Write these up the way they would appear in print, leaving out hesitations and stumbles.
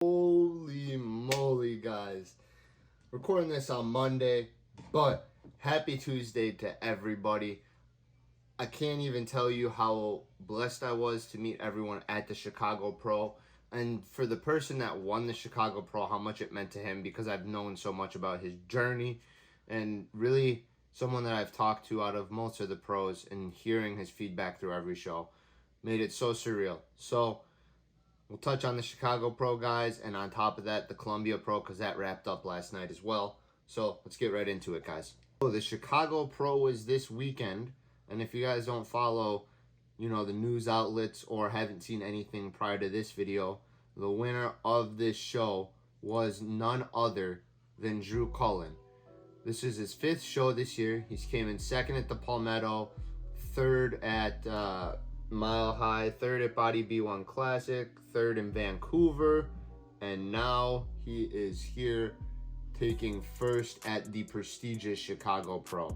Holy moly, guys. Recording this on Monday, but happy Tuesday to everybody. I can't even tell you how blessed I was to meet everyone at the Chicago Pro. And for the person that won the Chicago Pro, how much it meant to him, because I've known so much about his journey and really someone that I've talked to out of most of the pros, and hearing his feedback through every show made it so surreal. So we'll touch on the Chicago Pro, guys, and on top of that, the Columbia Pro, because that wrapped up last night as well. So let's get right into it, guys. So the Chicago Pro was this weekend, and if you guys don't follow, the news outlets or haven't seen anything prior to this video, the winner of this show was none other than Drew Cullen. This is his 5th show this year. He's came in 2nd at the Palmetto, 3rd at Mile High, 3rd at Body B1 Classic, 3rd in Vancouver, and now he is here taking 1st at the prestigious Chicago Pro.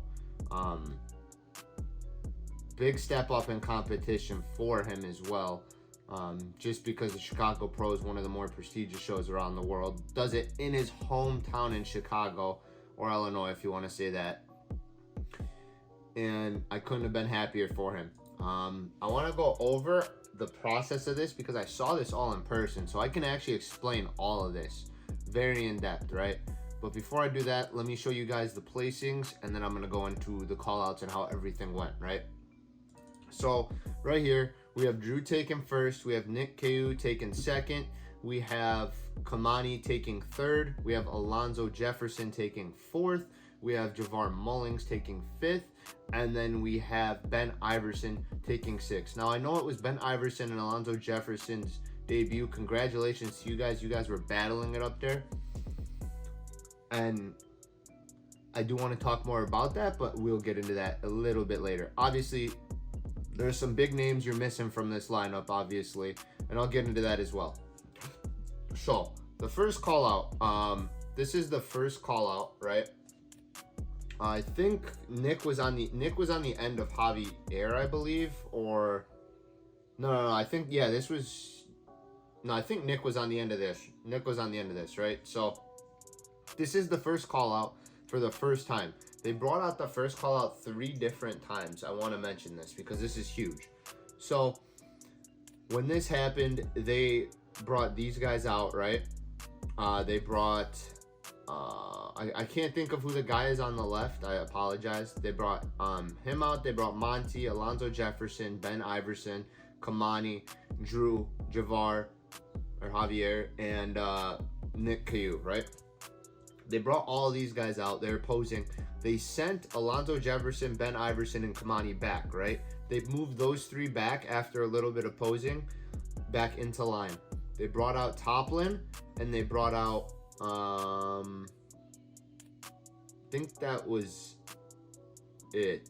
Big step up in competition for him as well, just because the Chicago Pro is one of the more prestigious shows around the world. Does it in his hometown in Chicago, or Illinois if you want to say that, and I couldn't have been happier for him. I want to go over the process of this because I saw this all in person, so I can actually explain all of this very in depth, right? But before I do that, let me show you guys the placings, and then I'm going to go into the call outs and how everything went, right? So right here, we have Drew taking 1st, we have Nick Ku taking 2nd, we have Kamani taking 3rd, we have Alonzo Jefferson taking 4th, we have Javar Mullings taking 5th, and then we have Ben Iverson taking 6th. Now, I know it was Ben Iverson and Alonzo Jefferson's debut. Congratulations to you guys. You guys were battling it up there. And I do want to talk more about that, but we'll get into that a little bit later. Obviously, there's some big names you're missing from this lineup, obviously, and I'll get into that as well. So, the first call out, this is the first call out, right? I think Nick was on the end of Javier, I believe, or no, I think I think Nick was on the end of this. Nick was on the end of this, right? So this is the first call out for the first time. They brought out the first call out 3 different times. I want to mention this because this is huge. So when this happened, they brought these guys out, right? They brought I can't think of who the guy is on the left. I apologize. They brought him out. They brought Monty, Alonzo Jefferson, Ben Iverson, Kamani, Drew, Javier, and Nick Ku, right? They brought all of these guys out. They're posing. They sent Alonzo Jefferson, Ben Iverson, and Kamani back, right? They moved those 3 back after a little bit of posing back into line. They brought out Toplin, and they brought out I think that was it.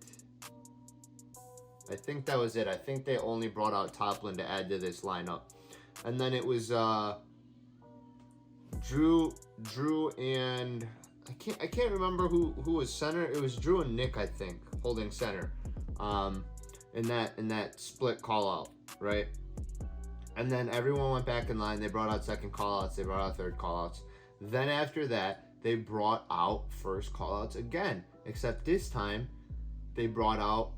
I think that was it. I think they only brought out Toplin to add to this lineup. And then it was Drew and I can't remember who was center. It was Drew and Nick, I think, holding center. In that split call out, right? And then everyone went back in line. They brought out second call outs, they brought out third call outs. Then after that, they brought out first call-outs again, except this time they brought out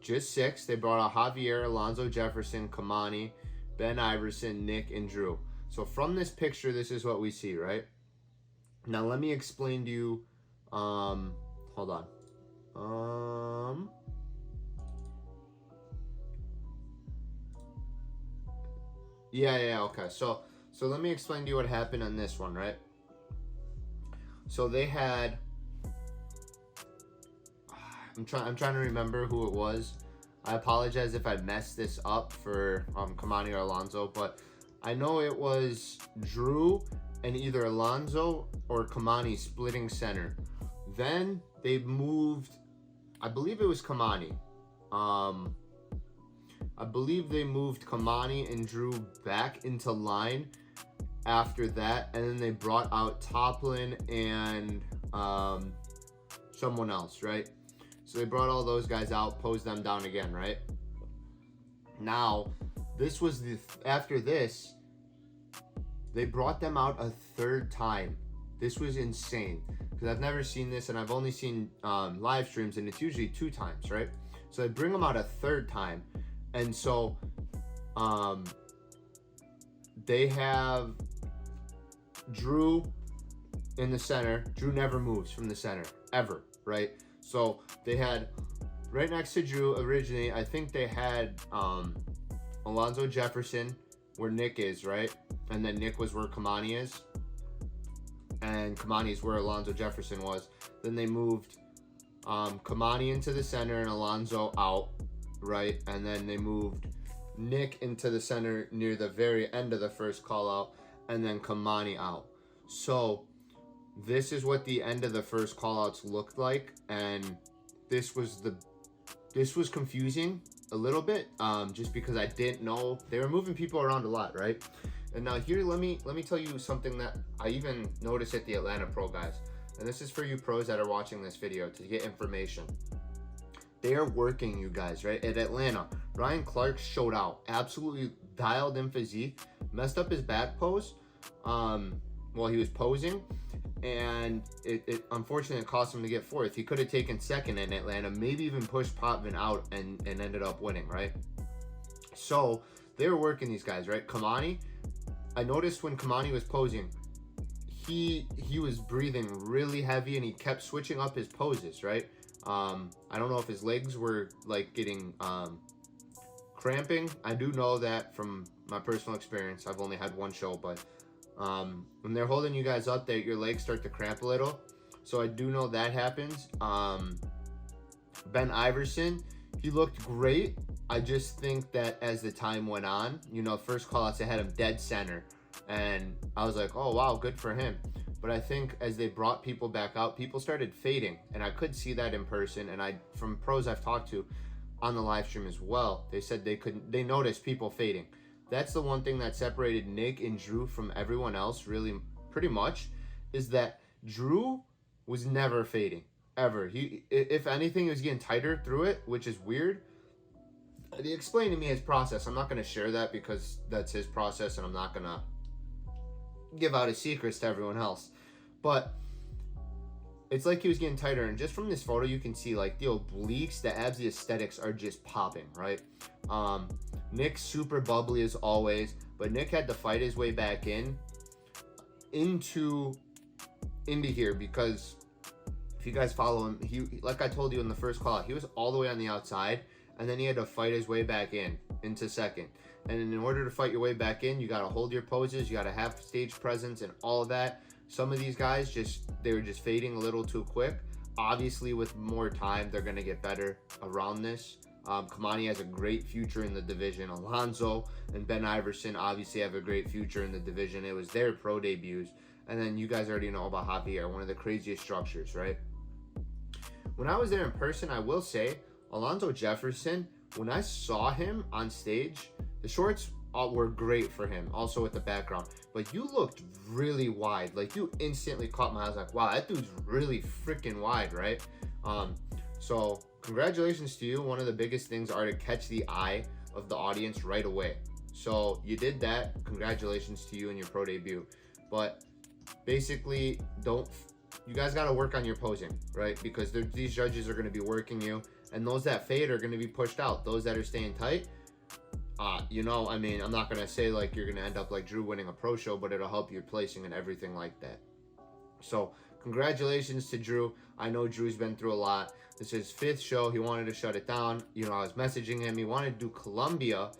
just 6. They brought out Javier, Alonzo Jefferson, Kamani, Ben Iverson, Nick, and Drew. So from this picture, this is what we see, right? Now let me explain to you. Hold on. Yeah, okay. So let me explain to you what happened on this one, right? So they had, I'm trying to remember who it was. I apologize if I messed this up for Kamani or Alonzo, but I know it was Drew and either Alonzo or Kamani splitting center. Then they moved, I believe it was Kamani. I believe they moved Kamani and Drew back into line after that, and then they brought out Toplin and someone else, right? So they brought all those guys out, posed them down again, right? Now, this was after this, They brought them out a third time. This was insane because I've never seen this, and I've only seen live streams, and it's usually 2 times, right? So they bring them out a third time, and so they have Drew in the center. Drew never moves from the center ever, right? So they had right next to Drew originally, I think they had Alonzo Jefferson where Nick is, right? And then Nick was where Kamani is, and Kamani is where Alonzo Jefferson was. Then they moved Kamani into the center and Alonzo out, right? And then they moved Nick into the center near the very end of the first call out, and then Kamani out. So this is what the end of the first call outs looked like, and this was confusing a little bit, just because I didn't know they were moving people around a lot, right? And now here, let me tell you something that I even noticed at the Atlanta Pro guys, and this is for you pros that are watching this video to get information. They are working, you guys, right? At Atlanta, Ryan Clark showed out, absolutely dialed in physique, messed up his back pose while he was posing, and it unfortunately cost him to get 4th. He could have taken 2nd in Atlanta, maybe even pushed Potvin out and ended up winning, right? So they were working these guys, right? Kamani, I noticed when Kamani was posing, he was breathing really heavy, and he kept switching up his poses, right? I don't know if his legs were like getting cramping. I do know that from my personal experience. I've only had one show, but when they're holding you guys up there, your legs start to cramp a little. So I do know that happens. Ben Iverson, he looked great. I just think that as the time went on, you know, first call outs, they had him dead center, and I was like, oh wow, good for him. But I think as they brought people back out, people started fading, and I could see that in person. And from pros I've talked to on the live stream as well, they said they noticed people fading. That's the one thing that separated Nick and Drew from everyone else, really, pretty much, is that Drew was never fading, ever. If anything, he was getting tighter through it, which is weird. He explained to me his process. I'm not going to share that because that's his process, and I'm not going to give out his secrets to everyone else. But it's like he was getting tighter, and just from this photo, you can see like the obliques, the abs, the aesthetics are just popping, right? Nick's super bubbly as always, but Nick had to fight his way back into here, because if you guys follow him, he, like I told you in the first call, he was all the way on the outside, and then he had to fight his way back into second. And in order to fight your way back in, you got to hold your poses, you got to have stage presence and all of that. Some of these guys they were just fading a little too quick. Obviously, with more time, they're going to get better around this. Kamani has a great future in the division. Alonzo and Ben Iverson obviously have a great future in the division. It was their pro debuts. And then you guys already know about Javier, one of the craziest structures, right? When I was there in person, I will say, Alonzo Jefferson, when I saw him on stage, the shorts were great for him, also with the background. But you looked really wide. Like, you instantly caught my eye. I was like, wow, that dude's really freaking wide, right? So congratulations to you. One of the biggest things are to catch the eye of the audience right away. So you did that. Congratulations to you in your pro debut. But basically, you guys got to work on your posing, right? Because these judges are going to be working you, and those that fade are going to be pushed out. Those that are staying tight, you know, I mean, I'm not going to say like you're going to end up like Drew winning a pro show, but it'll help your placing and everything like that. So congratulations to Drew. I know Drew's been through a lot. This is his 5th show. He wanted to shut it down. You know, I was messaging him. He wanted to do Columbia,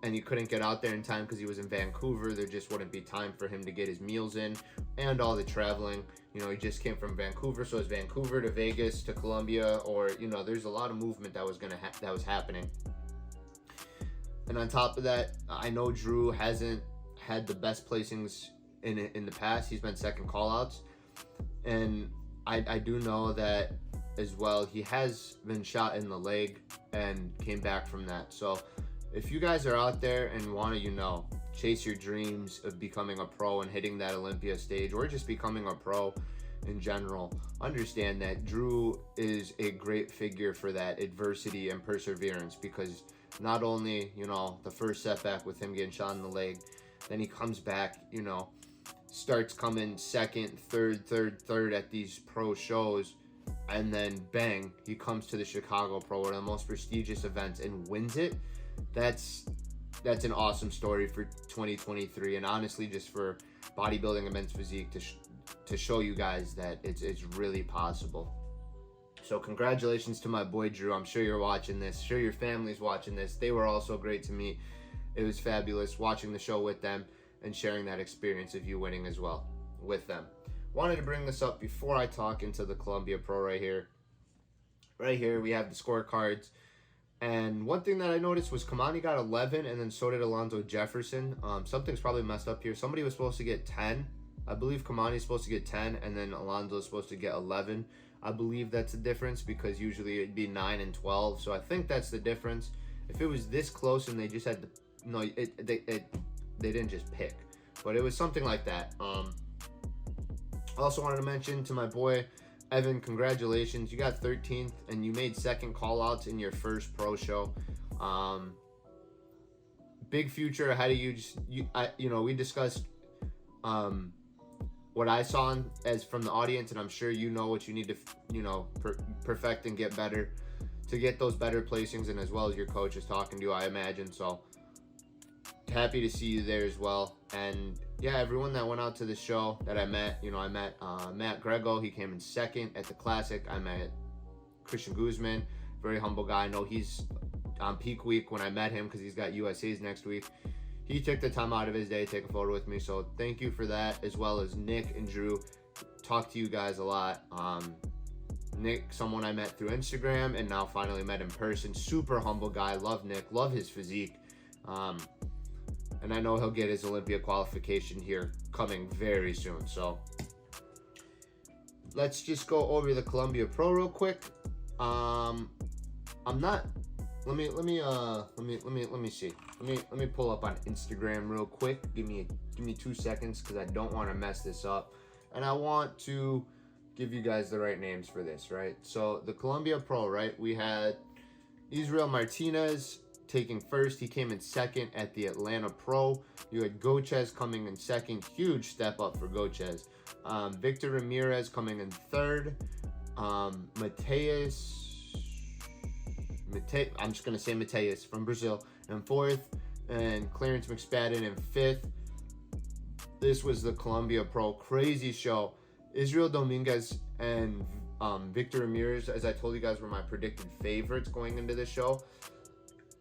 and he couldn't get out there in time because he was in Vancouver. There just wouldn't be time for him to get his meals in and all the traveling. You know, he just came from Vancouver, so it's Vancouver to Vegas to Columbia, or, you know, there's a lot of movement that was happening. And on top of that, I know Drew hasn't had the best placings in the past. He's been second call-outs, and I do know that as well. He has been shot in the leg and came back from that. So if you guys are out there and want to, you know, chase your dreams of becoming a pro and hitting that Olympia stage, or just becoming a pro in general, understand that Drew is a great figure for that adversity and perseverance, because not only, you know, the first setback with him getting shot in the leg, Then he comes back, you know, starts coming second, third at these pro shows, and then bang, he comes to the Chicago Pro, one of the most prestigious events, and wins it. That's an awesome story for 2023, and honestly, just for bodybuilding and men's physique to show you guys that it's really possible. So congratulations to my boy Drew. I'm sure you're watching this. Sure your family's watching this. They were also great to meet. It was fabulous watching the show with them and sharing that experience of you winning as well with them. Wanted to bring this up before I talk into the Columbia Pro right here. Right here we have the scorecards. And one thing that I noticed was Kamani got 11, and then so did Alonzo Jefferson. Something's probably messed up here. Somebody was supposed to get 10. I believe Kamani's supposed to get 10, and then Alonzo's supposed to get 11. I believe that's the difference, because usually it'd be 9 and 12. So I think that's the difference. If it was this close and they just had to, no, they didn't just pick, but it was something like that. Also wanted to mention to my boy Evan, congratulations. You got 13th, and you made second call-outs in your first pro show. Big future ahead of you. We discussed what I saw as from the audience, and I'm sure you know what you need to, perfect and get better to get those better placings, and as well as your coach is talking to you, I imagine. So happy to see you there as well. And yeah, everyone that went out to the show that I met, I met Matt Grego. He came in second at the Classic. I met Christian Guzman, very humble guy. I know he's on peak week when I met him, because he's got USA's next week. He took the time out of his day to take a photo with me, so thank you for that, as well as Nick and Drew. Talked to you guys a lot. Nick, someone I met through Instagram, and now finally met in person. Super humble guy. Love Nick. Love his physique. And I know he'll get his Olympia qualification here coming very soon. So let's just go over the Columbia Pro real quick. I'm not. Let me see. Let me pull up on Instagram real quick. Give me 2 seconds, because I don't want to mess this up, and I want to give you guys the right names for this, right? So the Columbia Pro, right? We had Ismael Martinez taking first. He came in second at the Atlanta Pro. You had Gochez coming in second. Huge step up for Gochez. Victor Ramirez coming in third. Mateus, I'm just going to say Mateus from Brazil in fourth. And Clarence McSpadden in fifth. This was the Columbia Pro. Crazy show. Israel Dominguez and Victor Ramirez, as I told you guys, were my predicted favorites going into the show.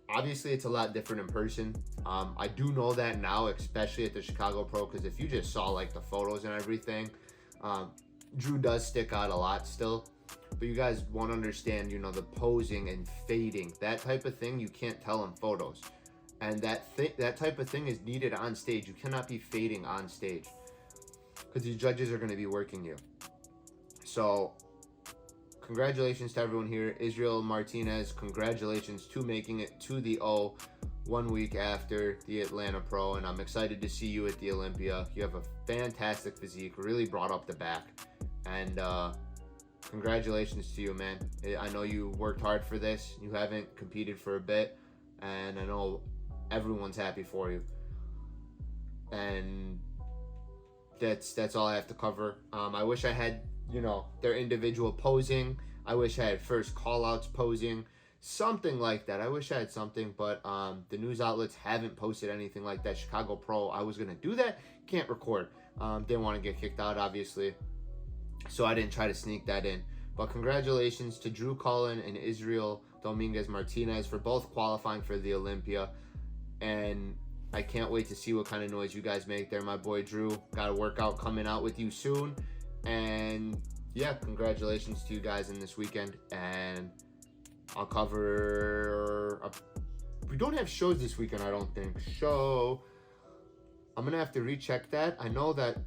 Obviously, it's a lot different in person. I do know that now, especially at the Chicago Pro, because if you just saw like the photos and everything, Drew does stick out a lot still. But you guys won't understand, the posing and fading. That type of thing you can't tell in photos. And that type of thing is needed on stage. You cannot be fading on stage, because the judges are going to be working you. So congratulations to everyone here. Israel Martinez, congratulations to making it to the O 1 week after the Atlanta Pro, and I'm excited to see you at the Olympia. You have a fantastic physique, really brought up the back, and congratulations to you, man. I know you worked hard for this. You haven't competed for a bit, and I know everyone's happy for you. And that's all I have to cover. I wish I had, their individual posing. I wish I had first call-outs posing, something like that. I wish I had something, but the news outlets haven't posted anything like that. Chicago Pro, I was going to do that, can't record. Didn't want to get kicked out, obviously, so I didn't try to sneak that in. But congratulations to Drew Cullen and Israel Dominguez Martinez for both qualifying for the Olympia. And I can't wait to see what kind of noise you guys make there. My boy Drew, got a workout coming out with you soon. And yeah, congratulations to you guys in this weekend. And I'll cover... we don't have shows this weekend, I don't think. So I'm going to have to recheck that. I know that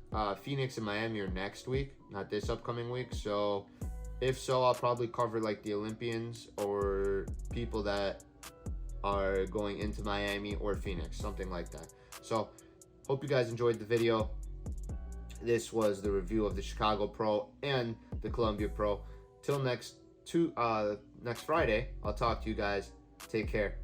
Phoenix and Miami are next week, not this upcoming week. So if so, I'll probably cover like the Olympians or people that are going into Miami or Phoenix, something like that. So hope you guys enjoyed the video. This was the review of the Chicago Pro and the Columbia Pro. Till next Friday, I'll talk to you guys. Take care.